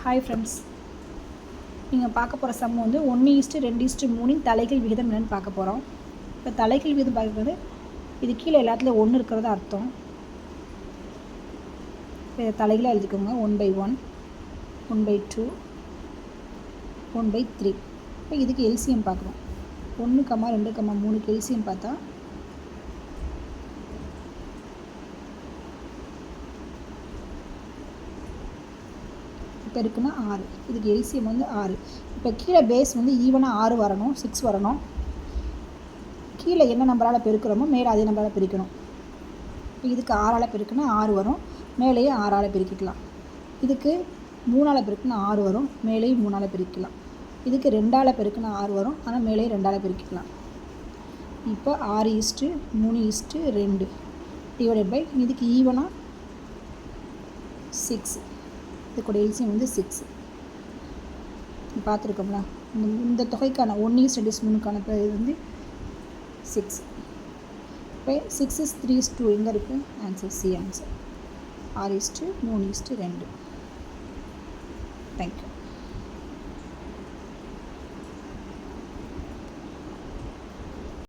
Hi friends, நீங்கள் பார்க்க போகிற சம் வந்து 1:2:3 தலைகீழ் விகிதம் என்னென்னு பார்க்க போகிறோம். இப்போ தலைகீழ் விகிதம் பார்க்குறது இது கீழே எல்லாத்துலேயும் 1 இருக்கிறதா அர்த்தம். இப்போ இதை தலைகீழாக எழுதிக்கோங்க. 1/1, 1/2, 1/3. இப்போ இதுக்கு எல்சிஎம் பார்க்குறோம். 1, 2, 3க்கு எல்சிஎம் பார்த்தா இப்போ இருக்குன்னா 6. இதுக்கு எல்சிஎம் வந்து 6. இப்போ கீழே பேஸ் வந்து ஈவனாக 6 வரணும், 6 வரணும். கீழே என்ன நம்பரால் பெருக்கிறோமோ மேலே அதே நம்பரால் பிரிக்கணும். இப்போ இதுக்கு 6ஆல் பெருக்குன்னா 6 வரும், மேலேயே 6ஆல் பெருக்கிக்கலாம். இதுக்கு 3ஆல் பெருக்குன்னா 6 வரும், மேலேயும் 3ஆல் பெருக்கலாம். இதுக்கு 2ஆல் பெருக்குன்னா 6 வரும், ஆனால் மேலேயும் 2ஆல் பெருக்கிக்கலாம். இப்போ 6:3:2 டிவைடட் பை இதுக்கு ஈவனாக 6. இதுக்கூட எல்சிஎம் வந்து 6 பார்த்துருக்கோம்ல. இந்த தொகைக்கான 1:2:3க்கான இது வந்து 6. இப்போ 6:3:2 எங்கே இருக்குது? Answer C answer 6:3:2. தேங்க்யூ.